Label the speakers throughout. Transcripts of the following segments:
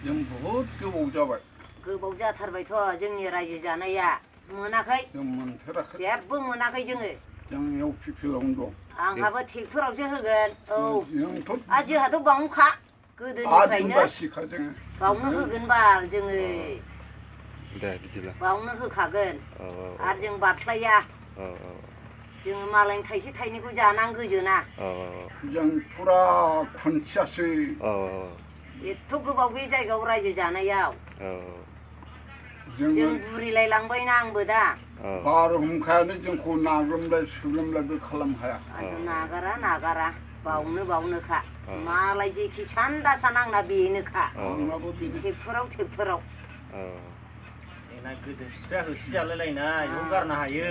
Speaker 1: जों बहुद गोबाव जाबाय
Speaker 2: गोबाव जाथारबायथ' जोंनि रायजो जानाया मोनाखै
Speaker 1: जों मोनफेराखै
Speaker 2: जेबो मोनाखै जोङो
Speaker 1: जों एवपिपिएलआवनो दं
Speaker 2: आंहाबो ट्रेक्टरावसो होगोन औ
Speaker 1: जोंथ'
Speaker 2: आरो जोंहाथ' बावनोखा गोदोनिफ्रायनो
Speaker 1: आदिबासिखा जोङो
Speaker 2: बावनो होगोन बाल जोङो
Speaker 3: दे बिदिब्ला
Speaker 2: बावनो होखागोन
Speaker 3: औ
Speaker 2: आरो जों बारस्लाया
Speaker 3: औ
Speaker 2: जोङो मालायनि थाइसे थाइनैखौ जानानै गोजोना
Speaker 3: औ
Speaker 1: जों फुरा खुन्थियासै
Speaker 3: औ
Speaker 2: एथ' गोबाव बे जायगायाव रायजो जानायाव
Speaker 3: औ
Speaker 2: जों बुरिलाय लांबायना आंबो दा
Speaker 1: बारहुंखायानो जोंखौ नाग्लोमलाय सुग्लोमलायबो खालामनो हाया
Speaker 2: नागारा बावनोखा मालाय जेखि सान्दा सान आंना बेनोखा
Speaker 1: आंनाबो बेनो
Speaker 2: ट्रेक्टराव
Speaker 4: जोंना गोदो बिफाया होसो जालाय लायनाय बेखौ गारनो हायो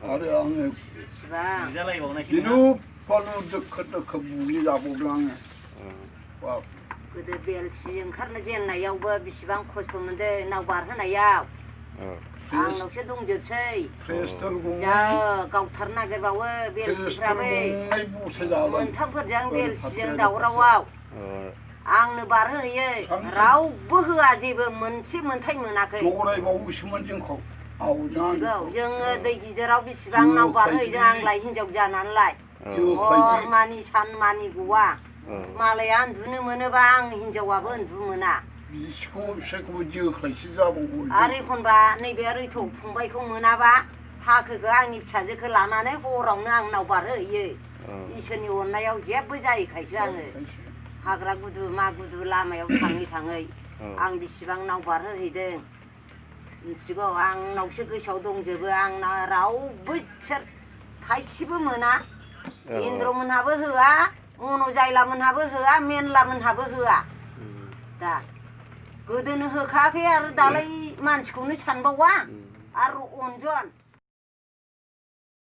Speaker 1: आरो आङो
Speaker 2: बेसेबां
Speaker 4: बुजालायबावनायसो
Speaker 1: गिलु फालु दोखो दोखो बुग्लिजाबावदों आङो
Speaker 2: गोदो बेलसि ओंखारनो जेननायावबो बेसेबां खस्थ' मोनदों नाव बारहोनायाव आंनावसो दंजोबसै जा गावथारनो नागिरबावो बेलसिफ्राबो मोनथामफोरजों बेलसिजों दावरावआव आंनो बारहोहैयो रावबो होआ जेबो मोनसे मोनथाय मोनाखै
Speaker 1: दरायबावोसोमोन जोंखौ
Speaker 2: जोङो दै गिदिराव बेसेबां नाव बारहोहैदों आंलाय हिनजाव जानानैलाय हर मानि सान मानि गवा मालाया उन्दुनो मोनोबा आं हिनजावाबो उन्दु मोना
Speaker 1: बिसिखौबो जोख्लायसो जाबावो
Speaker 2: आरो एखनबा नैबे रैथ' फंबायखौ मोनाबा फाखोखौ आंनि फिसाजोखौ लानानै हरावनो आं नाव बारहोहैयो इसोरनि अननायाव जेबो जायैखायसो आङो हाग्रा गुदु मा गुदु लामायाव थाङै आं बेसेबां नाव बारहोहैदों मिथिगौ आंनावसो गोसोआव दंजोबो आंना रावबो सोर थाइसेबो मोना इन्द्रमोनहाबो होआ मन'जायलामोनहाबो होआ मेनलामोनहाबो होआ दा गोदोनो होखायाखै आरो दालाय मानसिखौनो सानबावा आरो अनजन